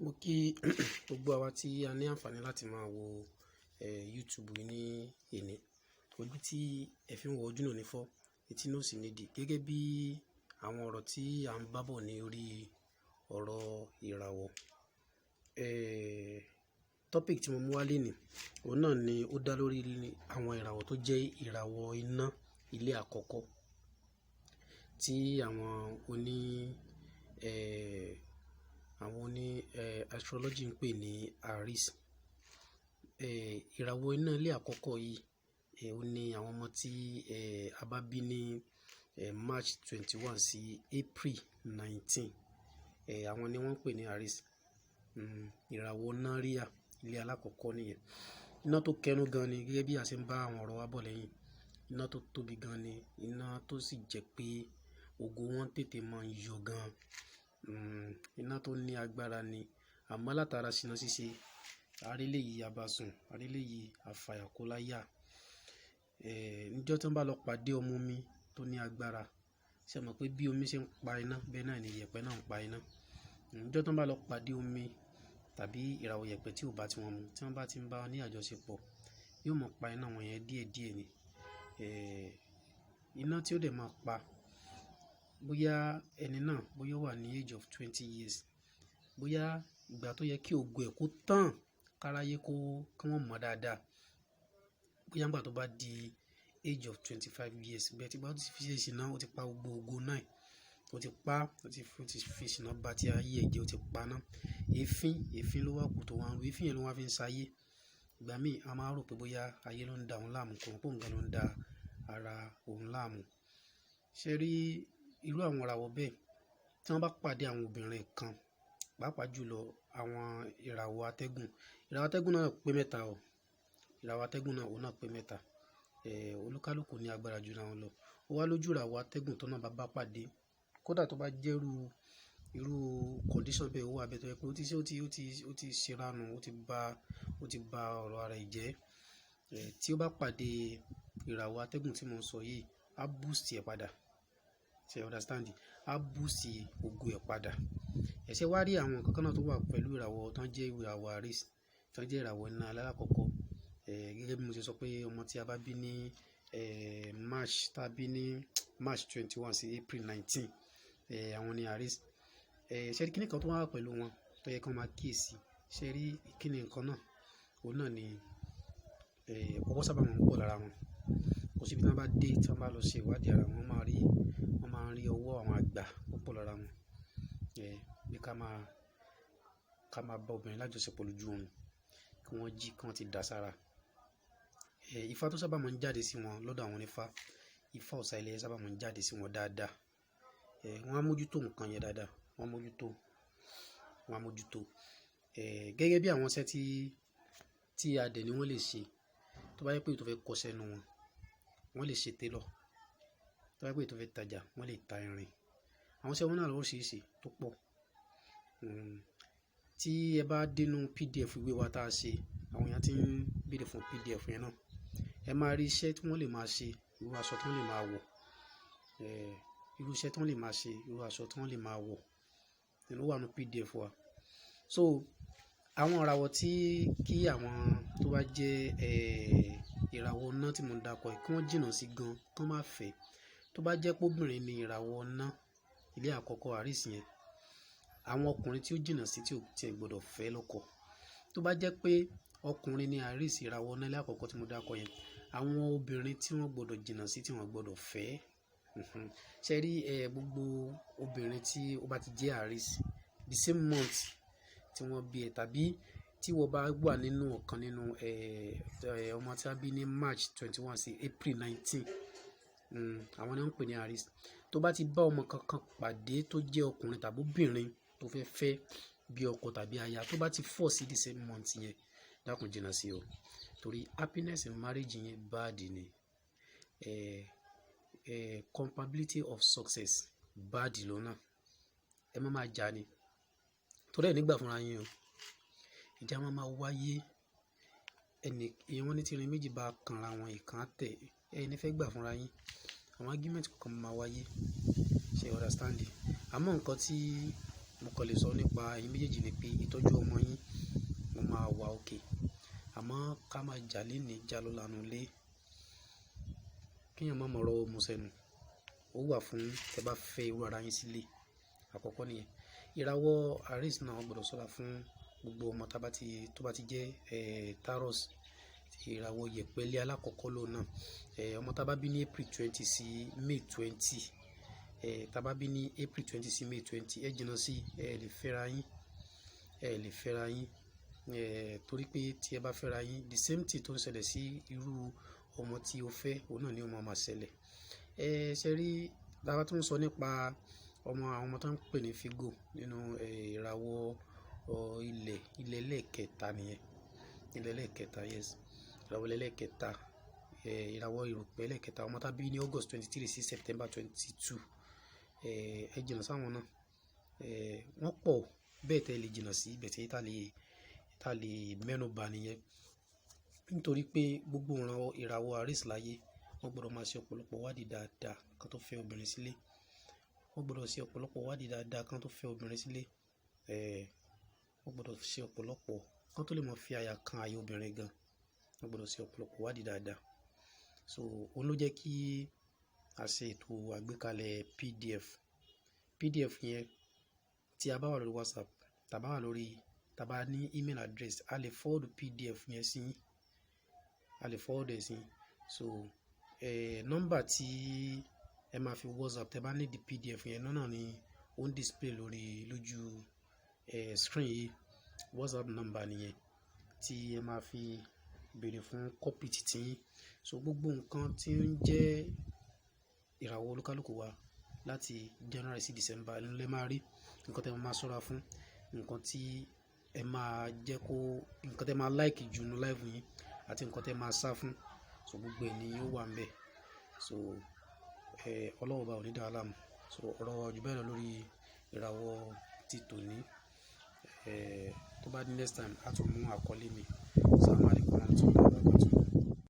Mo kí gbogbo àwa tí a ní àǹfààní láti máa wo YouTube ní èní. Ojú tí ẹ fi ń wo ojú náà ní fọ́, etí náà sì nídìí. Gẹ́gẹ́ bí àwọn ọ̀rọ̀ tí à ń bá bọ̀ ní orí ọ̀rọ̀ ìràwọ̀. Topic tí mo mú wá lénìí, òun náà ni ó dá lórí àwọn ìràwọ̀ tó jẹ́ ìràwọ̀ iná ilé àkọ́kọ́ tí àwọn oní astrology ń pè ní Aries. Ìràwọ̀ iná ilé àkọ́kọ́ yìí, ó ní àwọn ọmọ tí a bá bí ní March 21 sí April 19. Àwọn ni wọ́n ń pè ní Aries. Ìràwọ̀ náríà ilé alákọ̀ọ́kọ́ nìyẹn. Iná tó kẹnu gan ni, gẹ́gẹ́ bí a ṣe ń bá àwọn ọ̀rọ̀ wa bọ̀ lẹ́yìn. Iná tó tóbi gan ni, iná tó sì jẹ́ pé ògo wọn tètè máa ń yọ gan. Iná tó ní agbára ni, àmọ́ látara ṣìnà ṣíṣe, arílẹ̀ yìí abasùn, arílẹ̀ yìí afàyàkóláyà. Níjọ́ tí wọ́n bá lọ pàdé ọmọ omi tó ní agbára, ṣé ẹ mọ̀ pé bí omi ṣe ń pa iná, bẹ́ẹ̀ náà ni ìyẹ̀pẹ̀ náà ń pa iná. Níjọ́ tí wọ́n bá lọ pàdé omi tàbí ìràwọ̀ ìyẹ̀pẹ̀ tí ò bá ti wọn mu, tí wọ́n bá ti ń bá wọn ní àjọṣepọ̀, yóò mọ̀ pa iná wọn yẹn díẹ̀díẹ̀ ni. Iná tí ó dẹ̀ máa pa, bóyá ẹni náà bóyá ó wà ní age of 20 years, bóyá ìgbà tó yẹ kí ògo ẹ̀ kó tán káráyé kí wọ́n mọ̀ dáadáa, bóyá ìgbà tó bá di age of 25 years, bẹ́ẹ̀ tí bá ti fi ṣe ìṣìnà, ó ti pa gbogbo ògo náà, ó ti fi ìṣìnà bá ti ayé ẹ̀ jẹ́, ó ti pa náà. Èéfín ló wà kù tó wà ń ru, èéfín yẹn ló wá fi ń ṣayé. Ìgbà míì a máa rò pé bóyá ayé ló ń da òun láàmú, kò mọ̀ pé òun gan ló ń da ara òun láàmú. Ṣé rí irú àwọn ìràwọ̀ bẹ́ẹ̀ tí wọ́n bá pàdé àwọn obìnrin kan, pàápàá jùlọ àwọn ìràwọ̀ atẹ́gùn. Ìràwọ̀ atẹ́gùn náà pé mẹ́ta o. Ìràwọ̀ atẹ́gùn náà òun náà pé mẹ́ta. Olúkálùkù ní agbára jù ra wọn lọ. Ó wá lójú ìràwọ̀ atẹ́gùn tó náà bá pàdé. Kódà tó bá jẹ́ irú condition bẹ́ẹ̀, ó wà bẹ́ẹ̀ tó yẹ pé ó ti ṣe ránu, ó ti ba ọ̀rọ̀ ara ẹ̀ jẹ́. Tí ó bá pàdé ìràwọ̀ atẹ́gùn tí mo ń sọ yìí, á boost ẹ̀ padà. Ṣé you understand? Á boost ògo ẹ̀ padà. Ẹ̀ṣẹ̀ wá rí àwọn nǹkan kan náà tó wà pẹ̀lú ìràwọ̀ tán jẹ́ ìràwọ̀ Aries, tán jẹ́ ìràwọ̀ iná alákọ̀ọ́kọ́. Gẹ́gẹ́ bí mo ṣe sọ pé ọmọ tí a bá bí ní March 21 sí April 19, àwọn ni Aries. Ṣé rí kíní kan tó wà pẹ̀lú wọn tó yẹ kí wọ́n máa kíyèsí? Ṣé rí kíní nǹkan náà? Òun náà ni ọwọ́ sábà máa ń pọ̀ lára wọn. Kò sí ibi tí wọ́n bá dé, tí wọ́n bá lọ ṣe ìwádìí ara wọn, wọ́n máa ń rí ọwọ́ àwọn àgbà púpọ̀ lára wọn. Bí ká máa bá obìnrin lájọṣepọ̀ lójú oorun, kí wọ́n jí kí wọ́n ti dà sára. Ifá tó sábà máa ń jáde sí wọn lọ́dọ̀ àwọn onífá, Ifá Ọ̀ṣà ilẹ̀ sábà máa ń jáde sí wọn dáadáa. Wọ́n á mójútó nǹkan yẹn dáadáa. Wọ́n á mójútó. Gẹ́gẹ́ bí àwọn iṣẹ́ tí adẹ̀ ni wọ́n lè ṣe. Tó bá yẹ pé tó fẹ́ kọ́ṣẹ́ nu wọn, wọ́n lè ṣe tailor. Tó bá yẹ pé tó fẹ́ tajà, wọ́n lè ta irin. Àwọn iṣẹ́ wọn náà ló ṣe é ṣe tó pọ̀. Tí ẹ bá dénú PDF ìwé wa tá a ṣe, àwọn èèyàn tí ń béèrè fún PDF yẹn náà, ẹ máa rí iṣẹ́ tí wọ́n lè máa ṣe, irú aṣọ tí wọ́n lè máa wọ̀. Irú iṣẹ́ tí wọ́n lè máa ṣe, irú aṣọ tí wọ́n lè máa wọ̀. Ló wà nínú PDF wa. So àwọn ìràwọ̀ kí àwọn tó bá jẹ́ ìràwọ̀ iná tí mo ń dákọ̀ yìí, kí wọ́n jìnnà sí gan, kí wọ́n má fẹ́. Tó bá jẹ́ pé obìnrin ni ìràwọ̀ iná ilé àkọ́kọ́ Aries yẹn, àwọn ọkùnrin tí ó jìnnà sí tí ò tiẹ̀ gbọdọ̀ fẹ́ lọ́kọ. Tó bá jẹ́ pé ọkùnrin ni Aries ìràwọ̀ iná ilé àkọ́kọ́ tí mo dákọ̀ yẹn, àwọn obìnrin tí wọ́n gbọdọ̀ jìnnà sí tí wọ́n gbọdọ̀ fẹ́. Ṣé rí gbogbo obìnrin tí ó bá ti jẹ́ Aries, the same month tí wọ́n bí ẹ, tàbí tí wọ́n bá wà nínú ọ̀kan nínú ọmọ tí a bí ní March 21 sí April 19, àwọn ni wọ́n ń pè ní Aries. Tó bá ti bá ọmọ kankan pàdé tó jẹ́ ọkùnrin tàbí obìnrin tó fẹ́ bí ọkọ tàbí aya, tó bá ti fall sí the same month yẹn, dákun jìnnà sí o. Torí happiness in marriage yẹn bad ni. Compatibility of success bad lọ́nà. Ẹ máa jà ni. Torí ẹ̀ nígbà fúnra yín o. Ìjà máa wáyé. Wọ́n ní tí irin méjì bá kanra wọn, ìkan á tẹ̀. Ẹni fẹ́ gbà fúnra yín. Àwọn argument kan máa wáyé. Ṣé you understand? Àmọ́ nǹkan tí mo kàn lè sọ nípa ẹ̀yin méjèèjì ni pé ìtọ́jú ọmọ yín mo máa wà òkè, àmọ́ ká máa jà lénìí jà lọ́la nù lé, kéèyàn má mọ̀ ọ̀rọ̀ mu sẹ́nu. Ó wà fún tẹ́ bá fẹ́ irú ara yín sílé, àkọ́kọ́ nìyẹn. Ìràwọ̀ Aries náà wọ́n gbọ́dọ̀ ṣọ́ra fún gbogbo ọmọ tó bá ti jẹ́ Taurus, ìràwọ̀ yẹ̀pẹ̀lẹ́ alákọ̀ọ́kọ́ lò náà. Ọmọ tá bá bí ní April 20 sí May 20, tá bá bí ní April 20 sí May 20, ẹ jìnnà sí, ẹ lè fẹ́ra yín, torí pé tí ẹ bá fẹ́ra yín, the same thing tó ń ṣẹlẹ̀ sí irú ọmọ tí o fẹ́, òun náà ni ó máa ṣẹlẹ̀. Ṣe rí dára tó ń sọ nípa àwọn ọmọ tó ń pè ní Figo nínú ìràwọ̀ ilẹ̀ ẹlẹ́ẹ̀kẹta nìyẹn, ilẹ̀ ẹlẹ́ẹ̀kẹta, yes, ìràwọ̀ ẹlẹ́ẹ̀kẹta, ìràwọ̀ ìrùpẹ̀ ẹlẹ́ẹ̀kẹta, ọmọ tá bí ní August 23 sí September 22. Ẹ jìnnà sáwọn náà, wọ́n pọ̀ bẹ́ẹ̀ tẹ́ lè jìnnà sí, bẹ́ẹ̀ tẹ́ tá lè mẹ́nu bà nìyẹn. Nítorí pé gbogbo ìràwọ̀ Aries láyé wọ́n gbọ́dọ̀ máa ṣe ọ̀pọ̀lọpọ̀ wádìí dáadáa kan tó fẹ́ obìnrin sílé. Wọ́n gbọ́dọ̀ ṣe ọ̀pọ̀lọpọ̀ wádìí dáadáa kan tó fẹ́ obìnrin sílé. Wọ́n gbọ́dọ̀ ṣe ọ̀pọ̀lọpọ̀ kan tó lè mọ̀ fi àyà kan àyè obìnrin gan. Wọ́n gbọ́dọ̀ ṣe ọ̀pọ̀lọpọ̀ wádìí dáadáa. So òun ló jẹ́ kí a ṣe ètò àgbékalẹ̀ PDF yẹn tí a bá wà lórí WhatsApp, tá bá ní email address, a lè forward PDF yẹn sí yín, so nọ́mbà tí ẹ máa fi WhatsApp tẹ́ bá ní di PDF yẹn náà ni ó ń display lójú screen yìí. WhatsApp number nìyẹn tí ẹ máa fi béèrè fún copy títí. So gbogbo nǹkan tí ń jẹ́ ìràwọ̀ olúkálùkù wa láti January sí December ló lè máa rí. Nǹkan tẹ́ máa ṣọ́ra fún, nǹkan tí ẹ máa jẹ́ kó, nǹkan tẹ́ máa like jù nínú live yín àti nǹkan tẹ́ máa sá fún. So gbogbo ẹ̀ ni yóò wà ń bẹ̀. So Ọlọ́run bá ò ní dá wa láàmú. So ọ̀rọ̀ jù bẹ́ẹ̀ lọ lórí ìràwọ̀ ti tòní. Tó bá di next time a tún mú àkọlé mi. Assalamu alaikum warahmatullahi wabarakatuh.